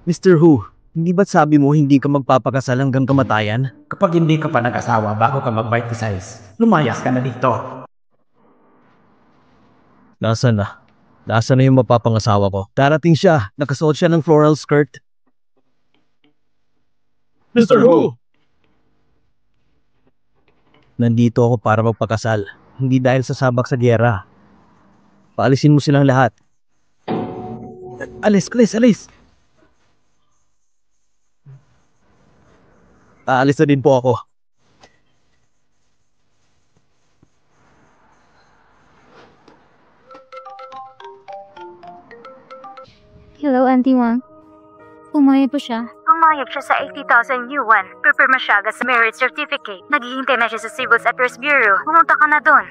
Mr. Hu, hindi ba't sabi mo hindi ka magpapakasal hanggang kamatayan? Kapag hindi ka pa nag-asawa bago ka mag-baptize, lumayas ka na dito. Nasaan na? Nasaan na yung mapapangasawa ko? Darating siya. Nakasuot siya ng floral skirt. Mr. Hu! Nandito ako para magpakasal. Hindi dahil sa sabak sa gyera. Paalisin mo silang lahat. Alis, alis, alis! Aalis na din po ako. Hello, Auntie Wang. Pumayag po siya. Pumayag siya sa 80,000 yuan. Pipirma siya agad sa marriage certificate. Naghihintay na siya sa Civil Affairs Bureau. Pumunta ka na doon.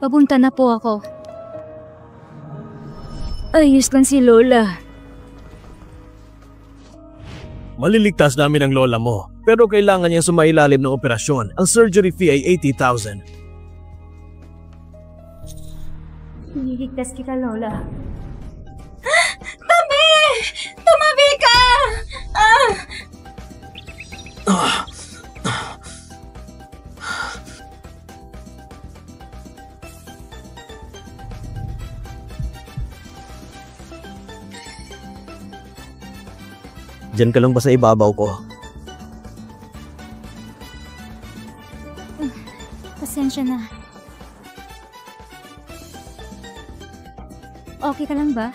Papunta na po ako. Ayos lang si Lola. Maliligtas namin ang lola mo, pero kailangan niyang sumailalim ng operasyon. Ang surgery fee ay 80,000. Niligtas kita, Lola. Tabi! Tumabi ka! Diyan ka lang ba sa ibabaw ko? Pasensya na. Okay ka lang ba?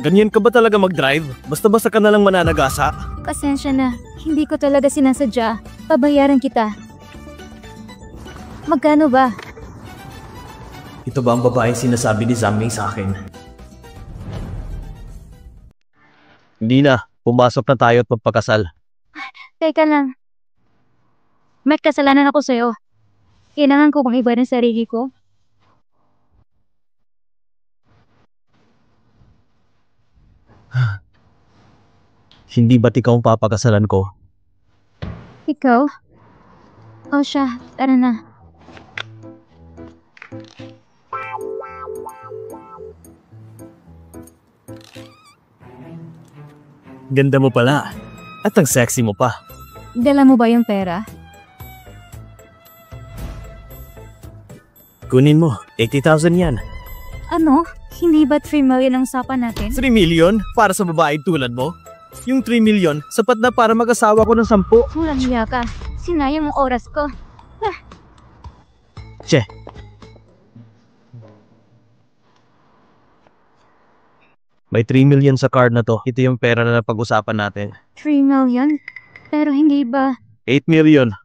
Ganyan ka ba talaga mag-drive? Basta-basta ka na lang mananagasa? Pasensya na. Hindi ko talaga sinasadya. Pabayaran kita. Magkano ba? Ito ba ang babaeng sinasabi ni Zamming sa akin? Hindi na. Pumasok na tayo at magpakasal. Teka lang. May kasalanan ako sa'yo. Kailangan ko bang iba ng sarili ko? Hindi ba't ikaw ang papakasalan ko? Ikaw? O siya, tara na. Ganda mo pala. At ang sexy mo pa. Dala mo ba yung pera? Kunin mo, 80,000 yan. Ano? Hindi ba 3 million ang usapan natin? 3 million para sa babae tulad mo? Yung 3 million, sapat na para mag-asawa ko ng 10. Walang hiya ka. Sinayang ang oras ko. Che. May 3 million sa card na to. Ito yung pera na napag-usapan natin. 3 million? Pero hindi ba? 8 million.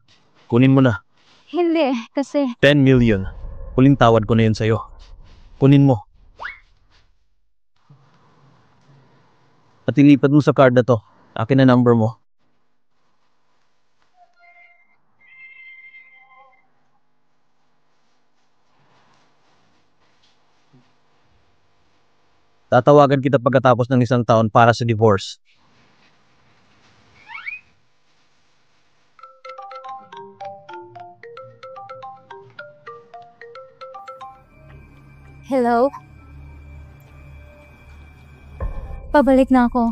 Kunin mo na. Hindi, kasi 10 million. Huling tawad ko na yun sa'yo. Kunin mo. At ilipat mo sa card na to. Akin na number mo. Tatawagan kita pagkatapos ng 1 taon para sa divorce. hello? Pabalik na ako.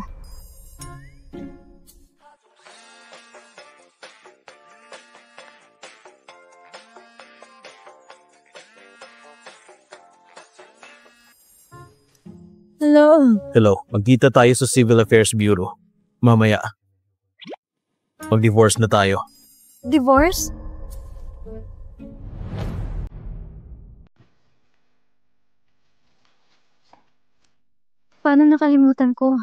Hello? Hello, magkita tayo sa Civil Affairs Bureau. Mamaya. Mag-divorce na tayo. Divorce? Paano nakalimutan ko?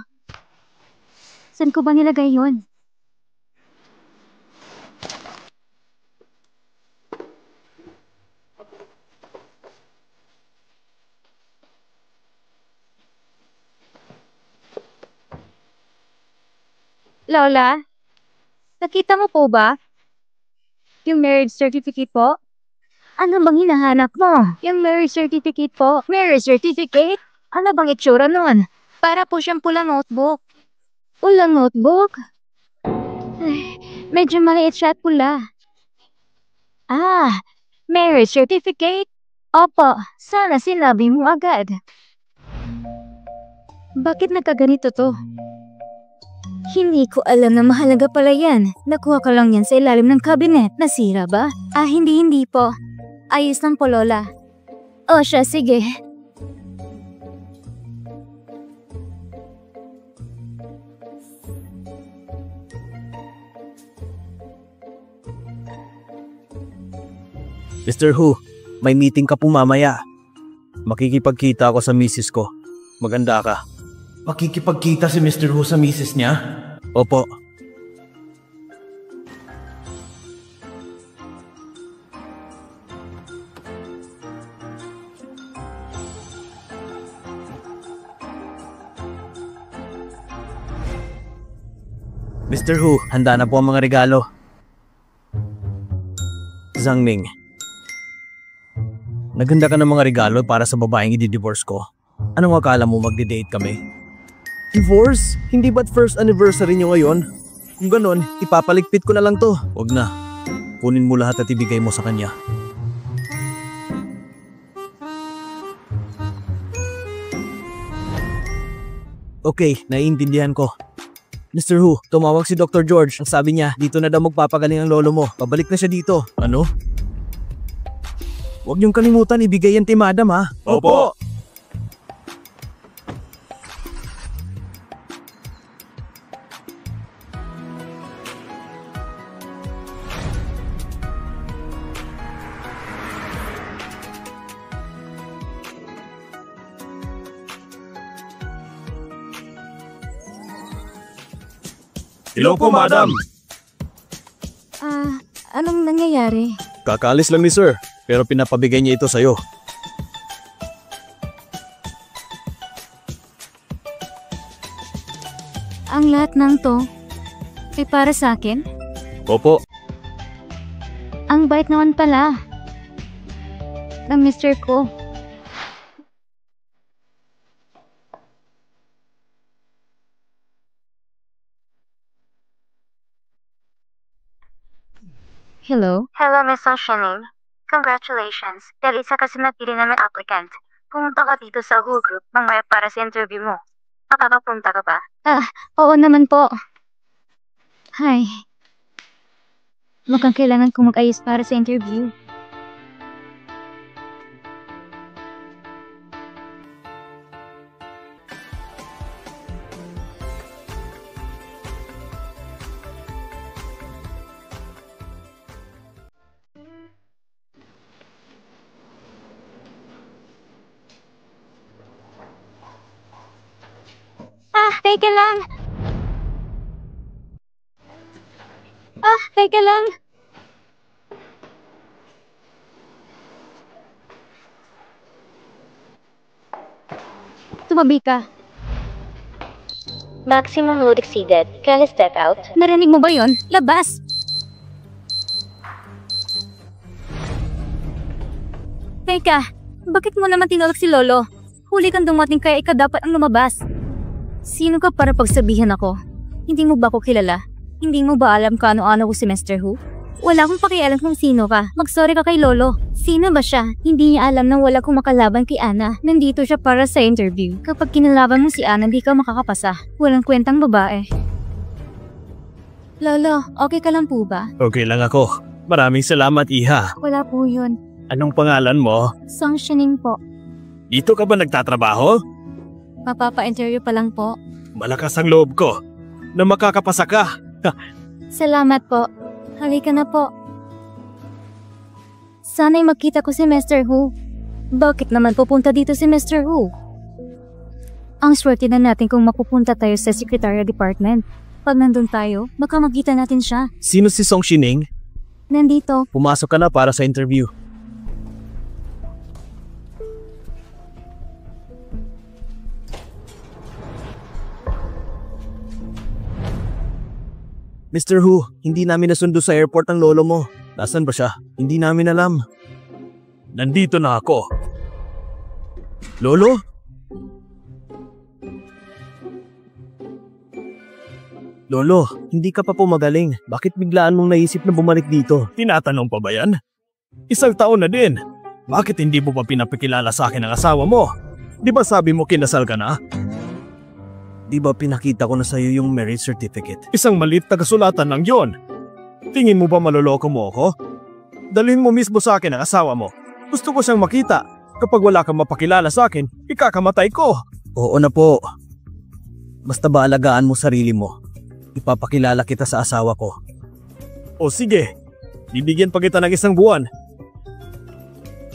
Saan ko ba nilagay yon? Lola? Nakita mo po ba? Yung marriage certificate po? Ano bang hinahanap mo? Yung marriage certificate po. Marriage certificate? Ano bang itsura nun? Para po siyang pulang notebook. Pulang notebook? Ay, medyo maliit siya at pula. Ah, marriage certificate? Opo, sana sinabi mo agad. Bakit nagkaganito to? Hindi ko alam na mahalaga pala yan. Nakuha ka lang yan sa ilalim ng kabinet. Nasira ba? Hindi po. Ayos lang po, Lola. O siya, sige. Mr. Hu, may meeting ka po mamaya. Makikipagkita ako sa misis ko. Maganda ka. Makikipagkita si Mr. Hu sa misis niya? Opo. Mr. Hu, handa na po ang mga regalo. Zhang Ming, naganda ka ng mga regalo para sa babaeng i-divorce ko. Anong akala mo magde-date kami? Divorce? Hindi ba't first anniversary nyo ngayon? Kung ganon, ipapaligpit ko na lang to. Huwag na. Kunin mo lahat at ibigay mo sa kanya. Okay, naiintindihan ko. Mr. Hu, tumawag si Dr. George. Ang sabi niya, dito na daw magpapagaling ang lolo mo. Pabalik na siya dito. Ano? Huwag niyong kalimutan, ibigay yan kay Madam ha. Opo! Hello po, madam! Anong nangyayari? Kakaalis lang ni sir, pero pinapabigay niya ito sa'yo. Ang lahat ng to, ay para sa akin? Opo. Ang bait naman pala. Ng mister ko. Hello? Hello, Miss Shining. Congratulations. Dahil isa kasi napili namin applicant. Pumunta ka dito sa Who Group mamaya para sa interview mo. Makakapunta ka ba? Oo naman po. Hi. Mukhang kailangan kong mag-ayos para sa interview. Teka lang. Teka lang. Tumabi ka. Maximum load exceeded. Can you step out? Narinig mo ba yon? Labas! Teka, bakit mo naman tinawag si Lolo? Huli kang dumating kaya ikaw dapat ang lumabas. Sino ka para pagsabihan ako? Hindi mo ba ako kilala? Hindi mo ba alam kung ano-ano ko si Mr. Hu? Wala akong pakialam kung sino ka. Mag-sorry ka kay Lolo. Sino ba siya? Hindi niya alam na wala kong makalaban kay Ana. Nandito siya para sa interview. Kapag kinalaban mo si Ana, hindi ka makakapasa. Walang kwentang babae. Lolo, okay ka lang po ba? Okay lang ako. Maraming salamat, Iha. Wala po yun. Anong pangalan mo? Song Shining po. Dito ka ba nagtatrabaho? Mapapa-interview pa lang po. Malakas ang loob ko na makakapasa ka. Salamat po. Halika na po. Sana'y makita ko si Mr. Hu. Bakit naman pupunta dito si Mr. Hu? Ang swerte na natin kung mapupunta tayo sa Secretariat Department. Pag nandun tayo, baka makita natin siya. Sino si Song Shining? Nandito. Pumasok ka na para sa interview. Mr. Hu, hindi namin nasundo sa airport ang lolo mo. Nasaan ba siya? Hindi namin alam. Nandito na ako. Lolo? Lolo, hindi ka pa po magaling. Bakit biglaan mong naisip na bumalik dito? Tinatanong pa ba yan? Isang taon na din. Bakit hindi mo pa pinapakilala sa akin ang asawa mo? Di ba sabi mo kinasal ka na? Di ba pinakita ko na sa'yo yung marriage certificate? Isang maliit na kasulatan lang yon. Tingin mo ba maloloko mo ako? Dalhin mo mismo sa akin ang asawa mo. Gusto ko siyang makita. Kapag wala kang mapakilala sa akin, ikakamatay ko. Oo na po. Basta ba alagaan mo sarili mo? Ipapakilala kita sa asawa ko. O sige, bibigyan pa kita ng 1 buwan.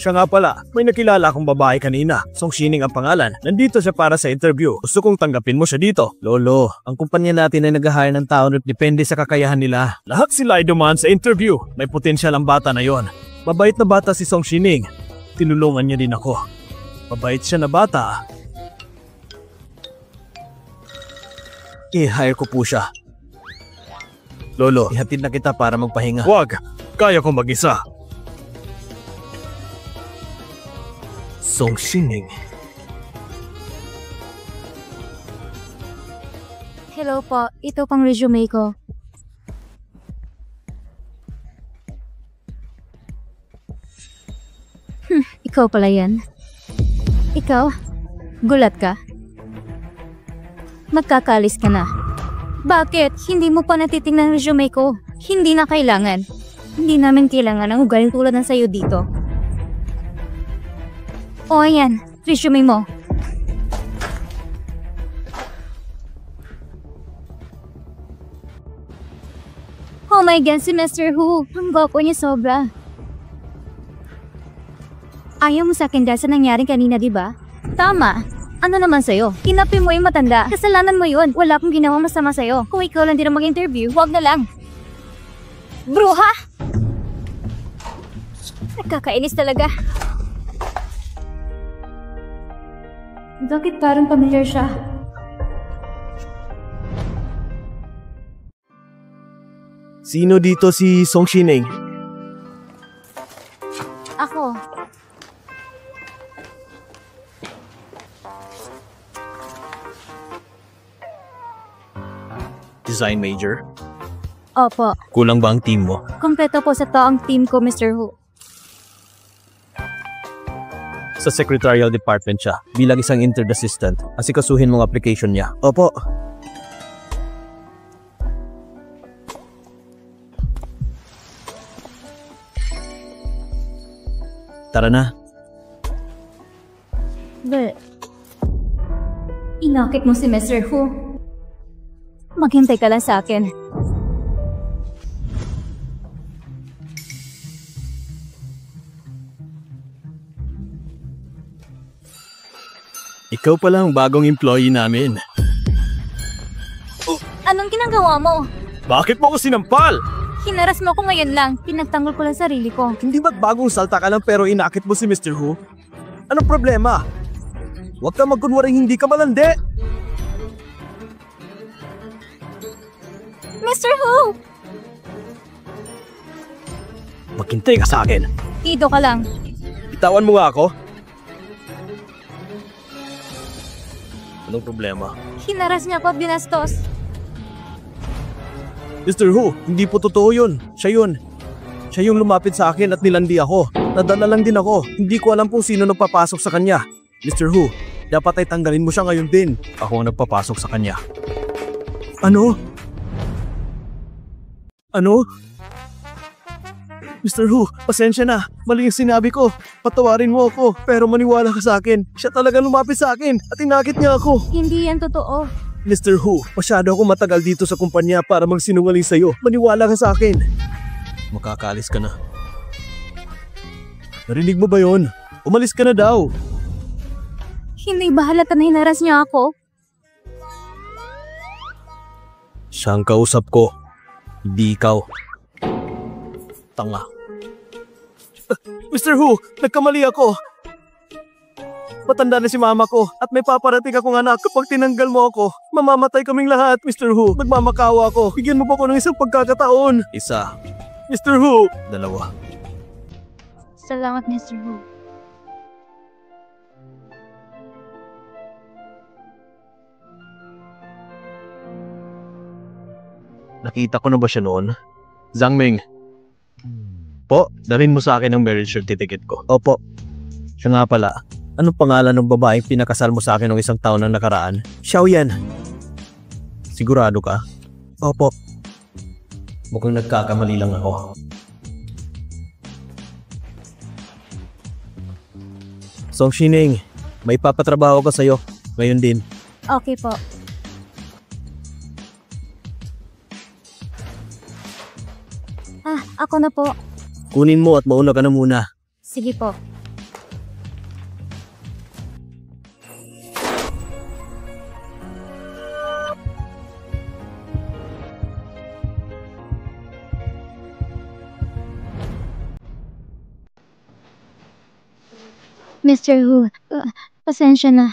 Siya nga pala, may nakilala akong babae kanina. Song Shining ang pangalan. Nandito siya para sa interview. Gusto kong tanggapin mo siya dito. Lolo, ang kumpanya natin ay nag-hire ng tao na depende sa kakayahan nila. Lahat sila ay dumaan sa interview. May potensyal ang bata na yon. Mabait na bata si Song Shining. Tinulungan niya din ako. Mabait siya na bata. I-hire ko po siya. Lolo, ihatid na kita para magpahinga. Wag, kaya ko mag-isa. Song Shining. Hello po, ito pang resume ko. Ikaw pala yan. Ikaw? Gulat ka? Magkakalis ka na. Bakit? Hindi mo pa natitingnan ang resume ko. Hindi na kailangan. Hindi namin kailangan ang ugaling tulad ng sayo dito. O ayan, resume mo. Oh my God, si Mr. Hu. Ang gwapo niya sobra. Ayaw mo sa akin dahil sa nangyaring kanina, di ba? Tama. Ano naman sa'yo? Kinapin mo yung matanda. Kasalanan mo yun. Wala akong ginawang masama sa'yo. Kung ikaw lang din ang mag-interview, huwag na lang. Bruha! Nakakainis talaga. Bakit parang pamilyar siya? Sino dito si Song Shining? Ako. Design major? Opo. Kulang ba ang team mo? Kompleto po sa to ang team ko, Mr. Hu. Sa secretarial department siya bilang isang intern assistant. Asikasuhin mong application niya. Opo. Tara na. But, inakit mo si Mr. Hu. Maghintay ka lang sa akin. Ikaw pala ang bagong employee namin. Anong ginagawa mo? Bakit mo ko sinampal? Hinaras mo ako ngayon lang. Pinagtanggol ko lang sarili ko. Hindi ba't bagong salta ka lang pero inakit mo si Mr. Hu? Anong problema? Huwag ka magkunwaring hindi ka malandi. Mr. Hu! Maghintay ka sa akin. Dito ka lang. Bitawan mo nga ako. Anong problema? Hinaras niya ako at binastos. Mr. Hu, hindi po totoo yun. Siya yun. Siya yung lumapit sa akin at nilandi ako. Nadala lang din ako. Hindi ko alam kung sino nagpapasok sa kanya. Mr. Hu, dapat ay tanggalin mo siya ngayon din. Ako ang nagpapasok sa kanya. Ano? Ano? Mr. Hu, pasensya na. Mali yung sinabi ko. Patawarin mo ako. Pero maniwala ka sa akin. Siya talaga lumapit sa akin at inakit niya ako. Hindi yan totoo. Mr. Hu, masyado ako matagal dito sa kumpanya para magsinungaling sa'yo. Maniwala ka sa akin. Makakaalis ka na. Narinig mo ba yon? Umalis ka na daw. Hindi ba halata na hinaras niya ako? Siya ang kausap ko. Hindi ikaw. Tanga. Mr. Hu, nagkamali ako. Matanda na si mama ko at may paparating akong anak. Kapag tinanggal mo ako, mamamatay kaming lahat, Mr. Hu. Magmamakawa ako. Bigyan mo pa ko ng isang pagkakataon. Isa. Mr. Hu! Dalawa. Salamat, Mr. Hu. Nakita ko na ba siya noon? Zhangming. Po, dalhin mo sa akin ang marriage certificate ko. Opo. Siya nga pala. Anong pangalan ng babaeng pinakasal mo sa akin ng 1 taon na nakaraan? Xiao Yan. Sigurado ka? Opo. Mukhang nagkakamali lang ako. Song Shining, may papatrabaho ko sa'yo. Ngayon din. Okay po. Ako na po. Kunin mo at mauna ka na muna. Sige po. Mr. Hu, pasensya na.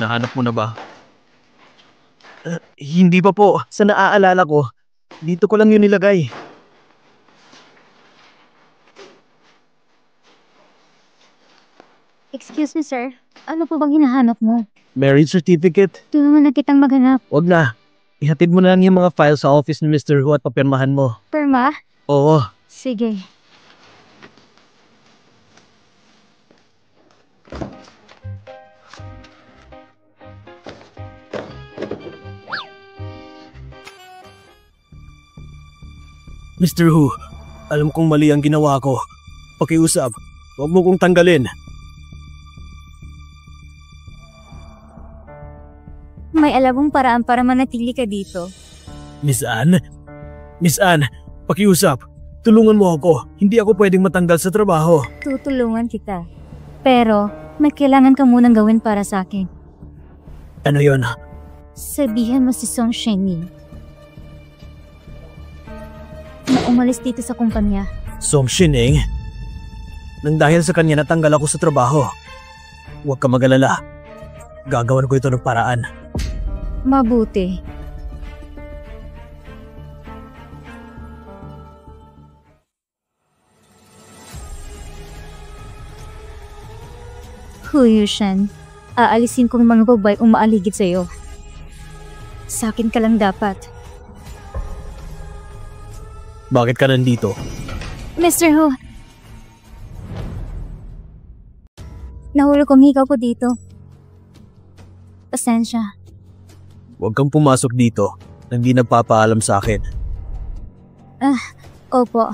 Nahanap mo na ba? Hindi pa po. Sa naaalala ko, dito ko lang yun nilagay. Excuse me, sir. Ano po bang hinahanap mo? Marriage certificate? Tulungan na kitang maghanap. Wag na. Ihatid mo na lang yung mga files sa office ni Mr. Hu at papirmahan mo. Perma? Oo. Sige. Mr. Hu, alam kong mali ang ginawa ko. Pakiusap, huwag mo kong tanggalin. May alam mong paraan para manatili ka dito. Miss Anne? Miss Anne, pakiusap. Tulungan mo ako. Hindi ako pwedeng matanggal sa trabaho. Tutulungan kita. Pero, may kailangan ka munang gawin para sa akin. Ano yon? Sabihan mo si Song Shining na umalis dito sa kumpanya. Song Shining? Nang dahil sa kanya natanggal ako sa trabaho. Huwag ka mag-alala. Gagawan ko ito ng paraan. Mabuti. Hu Yushan, aalisin ko ng mga babae umaaligid sa'yo. Sa akin ka lang dapat. Bakit ka nandito? Mr. Hu, nahulog kong higaw ko dito. Pasensya. Huwag kang pumasok dito nang di nagpapaalam sa akin. Opo.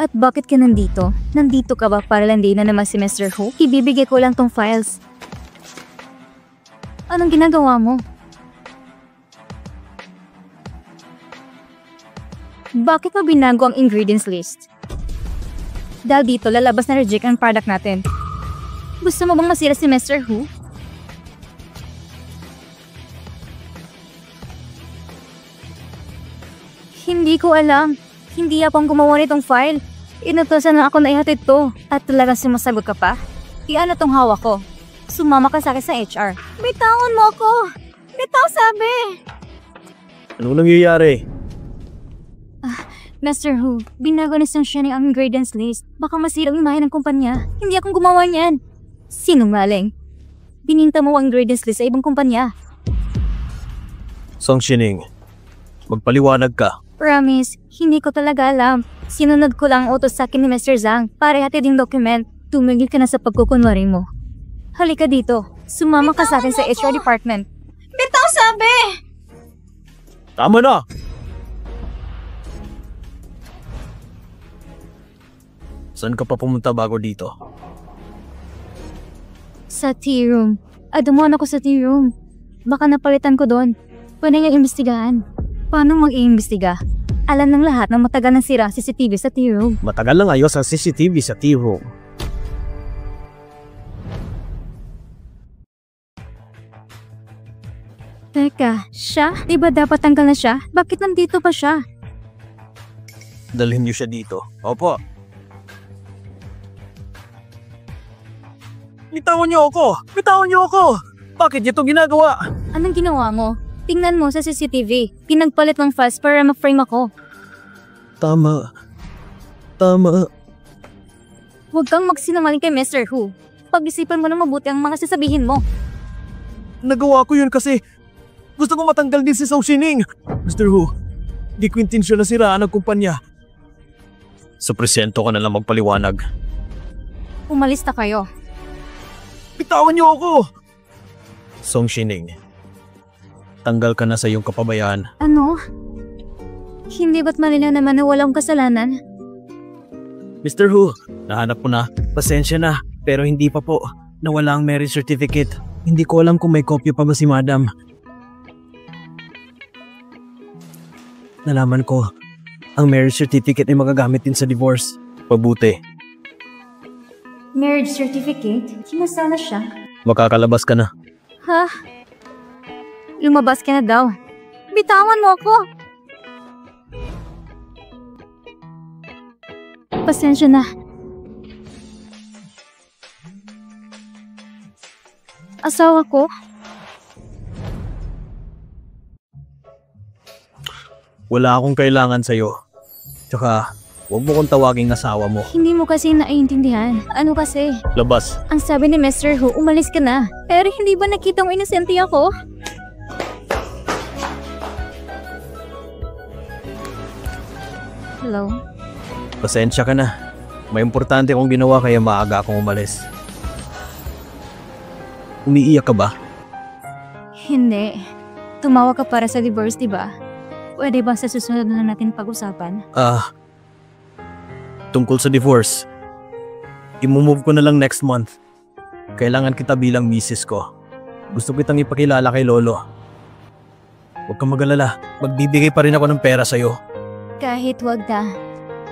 At bakit ka nandito? Nandito ka ba para landiin na naman si Mr. Hu? Ibibigay ko lang tong files. Anong ginagawa mo? Bakit mo binago ang ingredients list? Dahil dito lalabas na reject ang product natin. Gusto mo bang masira si Mr. Hu? Hindi ko alam. Hindi akong gumawa nitong file. Inutosan na ako na ihatid to. At talagang sumasagot ka pa? Iyan na tong hawak ko. Sumama ka sa akin sa HR. Bitawan mo ako! Bitaw sabi! Anong nangyayari? Mr. Hu, binago ni Song Shining ang ingredients list. Baka masira ang imahe ng kumpanya. Hindi akong gumawa niyan. Sinungaling. Bininta mo ang ingredients list sa ibang kumpanya. Song Shining, magpaliwanag ka. Promise, hindi ko talaga alam. Sinunod ko lang ang utos sa akin ni Mr. Zhang para ihatid yung document. Tumigil ka na sa pagkukunwari mo. Halika dito. Sumama ka sa akin sa HR department. Bitaw sabi! Tama na! Saan ka pa pumunta bago dito? Sa tea room. Dumaan ako sa tea room. Baka napalitan ko doon. Pwede nga imbestigahan. Paano mag-iimbestiga? Alam ng lahat na matagal nang sira ang CCTV sa tea room. Matagal lang ayos ang CCTV sa tea room. Teka, siya? Di ba dapat tanggal na siya? Bakit nandito pa siya? Dalhin niyo siya dito. Opo. Bitawan niyo ako! Bitawan niyo ako! Bakit niyo ito ginagawa? Anong ginawa mo? Tingnan mo sa CCTV. Pinagpalit ng files para ma-frame ako. Tama. tama. Huwag kang magsinungaling kay Mr. Hu. Pag-isipan mo na mabuti ang mga sasabihin mo. Nagawa ko yun kasi gusto ko matanggal din si Zhao Xining. Mr. Hu, di ko intensyon na siraan ang kumpanya. Sa presento ka na lang magpaliwanag. Umalis na kayo. Bitawan niyo ako! Zhao Xining, tanggal ka na sa iyong kapabayaan. Ano? Hindi ba't malinaw naman na walang kasalanan? Mr. Hu, nahanap ko na. Pasensya na, pero hindi pa po. Nawala ang marriage certificate. Hindi ko alam kung may kopya pa ba si Madam. Nalaman ko, ang marriage certificate ay magagamit din sa divorce. Pabuti. Marriage certificate? Kinasa na siya. Makakalabas ka na. Ha? Lumabas ka na daw. Bitawan mo ako! Pasensya na. Asawa ko? Wala akong kailangan sa'yo. Tsaka, huwag mo kong tawaging asawa mo. Hindi mo kasi naiintindihan. Ano kasi? Labas. Ang sabi ni Mr. Hu, umalis ka na. Pero hindi ba nakita mo inosente ako? Hello? Pasensya ka na. May importante kong ginawa kaya maaga akong umalis. Umiiyak ka ba? Hindi. Tumawa ka para sa divorce, di ba? Pwede ba sa susunod na natin pag-usapan? Tungkol sa divorce, imumove ko na lang next month. Kailangan kita bilang misis ko. Gusto kitang ipakilala kay Lolo. Huwag kang mag-alala, magbibigay pa rin ako ng pera sa'yo. Kahit wag na.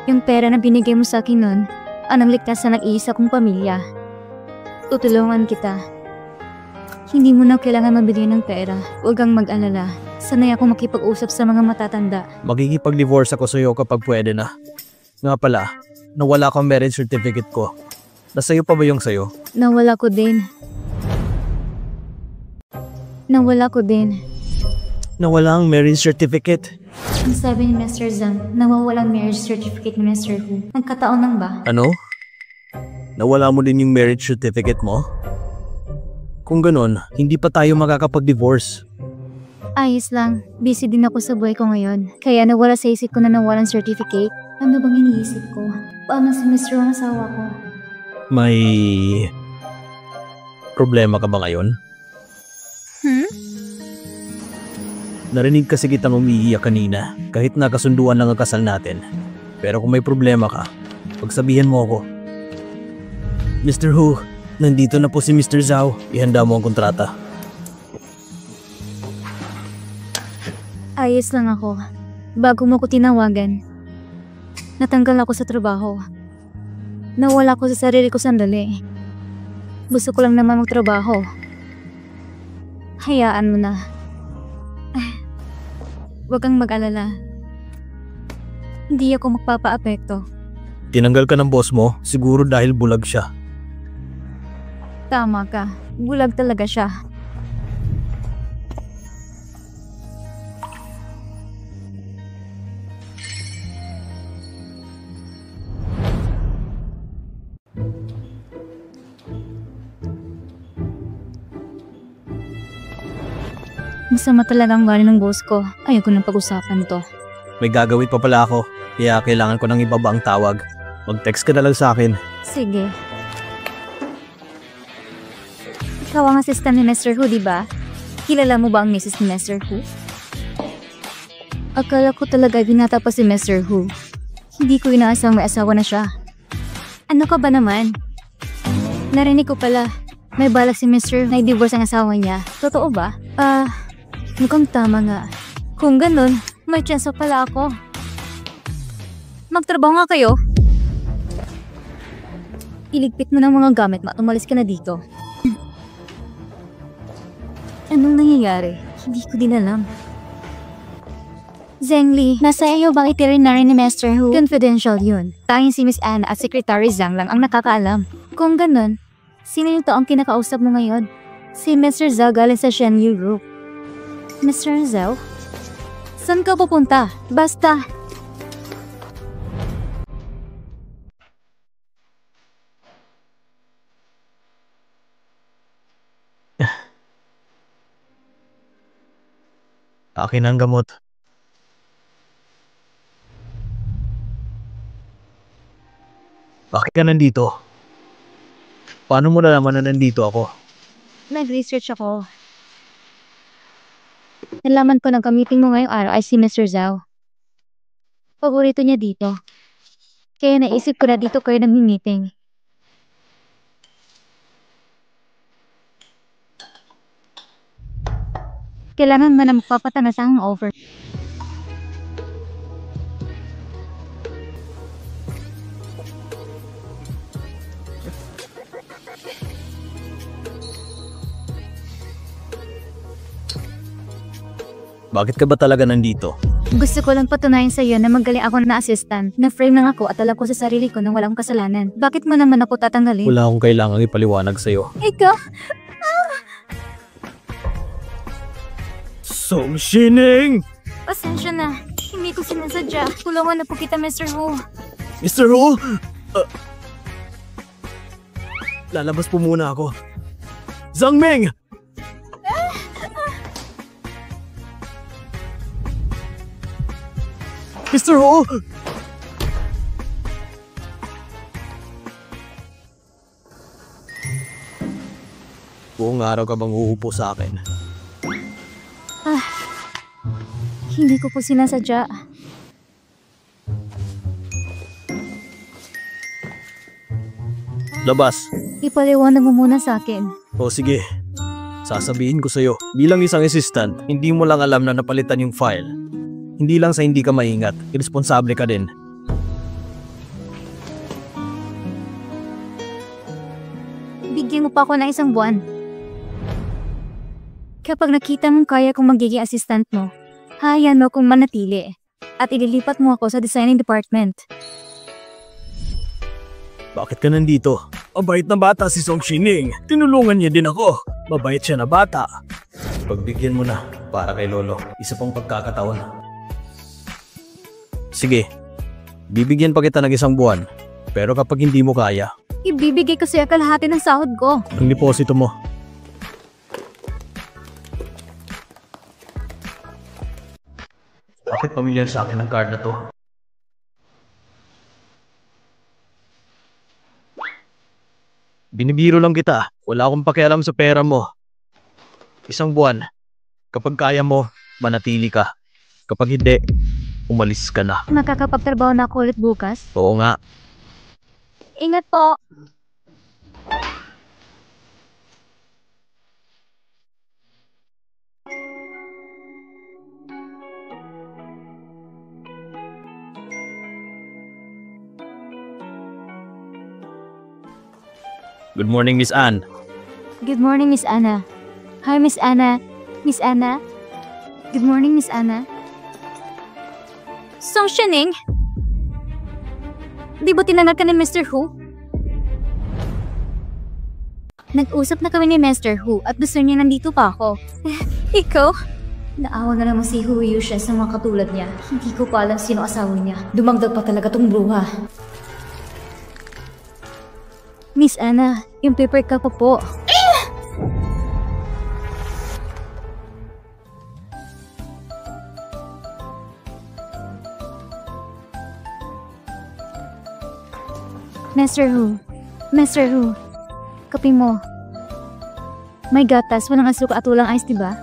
Yung pera na binigay mo sa akin nun, anong ligtas sa nag-iisa kong pamilya. Tutulungan kita. Hindi mo na kailangan mabili ng pera. Huwag kang mag-alala. Sanay ako makipag-usap sa mga matatanda. Magigipag-divorce ako sa'yo kapag pwede na. Nga pala, nawala akong marriage certificate ko. Nasa'yo pa ba yung sa'yo? Nawala ko din. Nawala ko din. Nawala ang marriage certificate. Ang sabi ni Mr. Zhang, nawawalang marriage certificate ni Mr. Hu. Nagkataon lang ba? Ano? Nawala mo din yung marriage certificate mo? Kung ganon, hindi pa tayo makakapag-divorce. Ayos lang. Busy din ako sa buhay ko ngayon. Kaya nawala sa isip ko na nawalan certificate. Ano bang iniisip ko? Paano si Mr. ang asawa ko? May problema ka ba ngayon? Narinig kasi kitang umiiyak kanina kahit nakasunduan lang ang kasal natin. Pero kung may problema ka, pagsabihan mo ako. Mr. Hu, nandito na po si Mr. Zhao. Ihanda mo ang kontrata. Ayos lang ako. Bago mo ko tinawagan, natanggal ako sa trabaho. Nawala ko sa sarili ko sandali. Gusto ko lang naman magtrabaho. Hayaan mo na. Huwag kang mag-alala. Hindi ako magpapa-apekto. Tinanggal ka ng boss mo, siguro dahil bulag siya. Tama ka. Bulag talaga siya. Masama talaga ang galing ng boss ko. Ayoko nang pag-usapan to. May gagawin pa pala ako, kaya kailangan ko nang ibaba ang tawag. Mag-text ka na lang sa akin. Sige. Ikaw ang assistant ni Mr. Hu, di ba? Kilala mo ba ang misis ni Mr. Hu? Akala ko talaga binata pa si Mr. Hu. Hindi ko inaasang may asawa na siya. Ano ka ba naman? Narinig ko pala, may balak si Mr. na i-divorce ang asawa niya. Totoo ba? Mukhang tama nga. Kung ganun, may chance pala ako. Magtrabaho nga kayo. Iligpit mo ng mga gamit mo at umalis ka na dito. Anong nangyayari? Hindi ko din alam. Zhengli, nasa iyo bang itinerary ni Mr. Hu? Confidential yun. Tanging si Miss Anna at Secretary Zhang lang ang nakakaalam. Kung ganun, sino yung taong kinakausap mo ngayon? Si Mr. Zhao galing sa Shenyu Group. Mr. Zhao? Saan ka pupunta? Basta. Akin ang gamot. Bakit ka nandito? Paano mo nalaman na nandito ako? Nag-research ako. Nalaman ko na gamitin mo ngayong araw ay si Mr. Zhao. Paborito niya dito. Kaya naisip ko na dito kayo nag-meeting. Kailangan mo na magpapatanas ang over. Bakit ka ba talaga nandito? Gusto ko lang patunayan sa iyo na magaling ako na assistant. Na-frame lang ako at alam ko sa sarili ko na walang kasalanan. Bakit mo naman ako tatanggalin? Wala akong kailangang ipaliwanag sa'yo. Ikaw? Song Shining! Pasensya na. Hindi ko sinasadya. Tulungan na po kita, Mr. Hu. Mr. Hu? Lalabas po muna ako. Zhang Ming! Mr. Hu! Buong araw ka bang uupo sa akin? Hindi ko po sinasadya. Labas! Ipaliwanag mo muna sa akin. O sige, sasabihin ko sa'yo. Bilang isang assistant, hindi mo lang alam na napalitan yung file. Hindi lang sa hindi ka maingat, irresponsable ka din. Bigyan mo pa ako ng isang buwan. Kapag nakita mong kaya kong magiging assistant mo, hayaan mo akong manatili at ililipat mo ako sa designing department. Bakit ka nandito? Mabait na bata si Song Shining. Tinulungan niya din ako. Mabait siya na bata. Pagbigyan mo na, para kay Lolo. Isa pang pagkakataon. Sige, bibigyan pa kita ng isang buwan. Pero kapag hindi mo kaya, Ibibigay ko sa'yo kalahati ng sahod ko. ang deposito mo. Bakit pamilyar sa akin ang card na to? Binibiro lang kita. Wala akong pakialam sa pera mo. Isang buwan. Kapag kaya mo, manatili ka. Kapag hindi, umalis ka na. Makakapagtrabaho na ako ulit bukas. Oo nga. Ingat po. Good morning, Miss Anne. Good morning, Miss Anna. Hi, Miss Anna. Miss Anna? Good morning, Miss Anna. Song Shining? Di ba tinanggap ka ni Mr. Hu? Nag-usap na kami ni Mr. Hu at gusto niya nandito pa ako. Ikaw? Naawa na naman si Hu Yusha sa mga katulad niya. Hindi ko pa alam sino asawa niya. Dumagdag pa talaga tong bruha. Miss Anna, yung paper cup po. Mr. Hu. Mr. Hu. Kape mo. May gatas, walang asuka at walang ice, diba?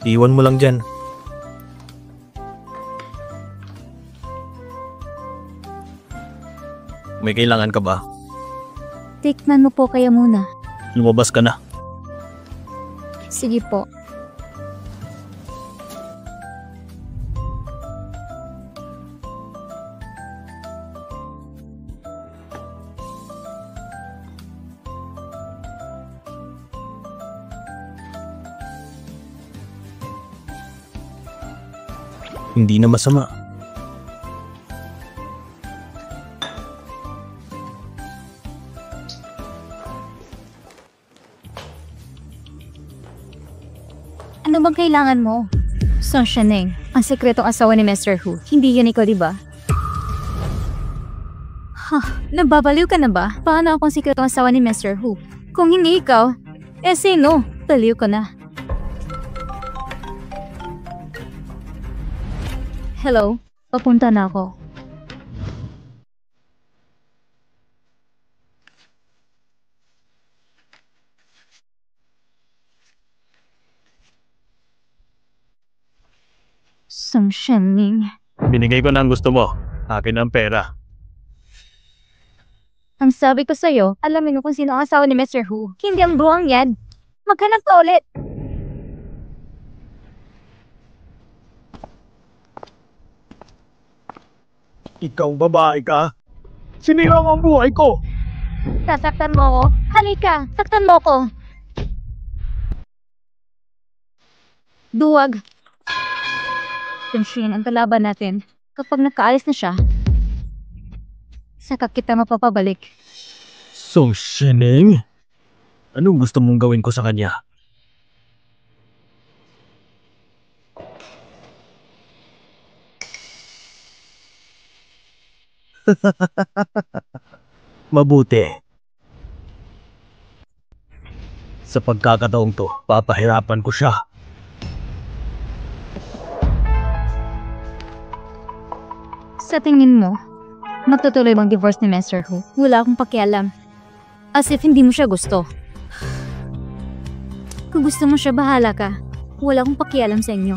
Iwan mo lang dyan. May kailangan ka ba? Tikman mo po kaya muna. Lumabas ka na. Sige po. Hindi na masama. Ano bang kailangan mo? Song Shining, ang sekretong asawa ni Mr. Hu. Hindi yan ikaw, diba? Nababaliw ka na ba? Paano akong sekretong asawa ni Mr. Hu? Kung hindi ikaw, sino? Baliw ko na. Hello? Papunta na ako. Song Shenning. Binigay ko na ang gusto mo. Akin ang pera. Ang sabi ko sa'yo, alamin mo kung sino ang asawa ni Mr. Hu. Hindi ang buwang yan. Maghanap ka ulit. Ikaw babae ka? Sinira mo ang buhay ko! Sasaktan mo ako. Halika, saktan mo ko. Duwag. Tensyon ang kalaban natin. Kapag nakaalis na siya, saka kita mapapabalik. Song Shenning? Anong gusto mong gawin ko sa kanya? Mabuti. Sa pagkakataong to, papahirapan ko siya. Sa tingin mo, magtutuloy bang divorce ni Mr. Hu? Wala akong pakialam. As if hindi mo siya gusto. Kung gusto mo siya, bahala ka. Wala akong pakialam sa inyo.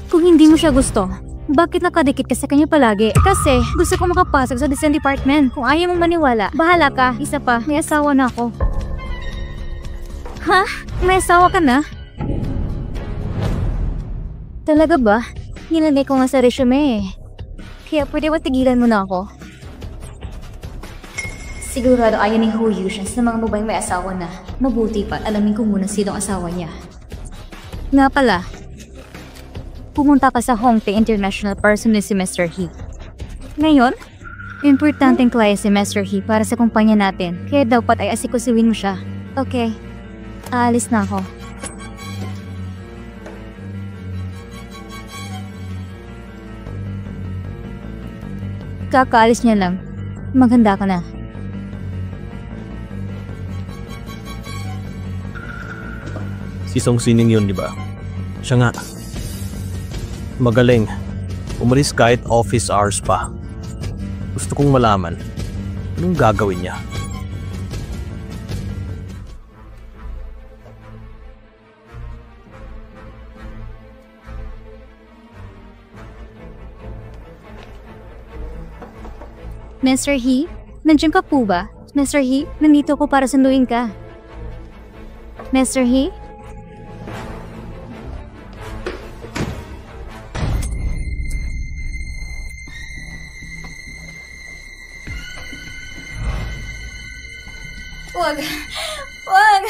Kung hindi mo siya gusto, bakit nakadikit ka sa kanya palagi? Kasi gusto ko makapasok sa design department. Kung ayaw mong maniwala, bahala ka. Isa pa, may asawa na ako. Ha? May asawa ka na? Talaga ba? Nilagay ko nga sa resume eh. Kaya pwede ba tigilan mo na ako? Sigurado ayaw ni Hu Yuxian sa mga babaeng may asawa na. Mabuti pa, alamin ko muna sino ang asawa niya. Nga pala, pumunta ka sa Hongdae International personally si Mr. He. Ngayon, importanteng klase si Mr. He para sa kumpanya natin. Kaya dapat ay asikusuin mo siya. Okay, aalis na ako. Kakaalis niya lang. Maghanda ka na. Si Song Shenning yun, di ba? Siya nga. Magaling. Umalis kahit office hours pa. Gusto kong malaman, anong gagawin niya? Mr. He, nandiyan ka po ba? Mr. He, nandito ako para sunduin ka. Mr. He? Wag! Wag!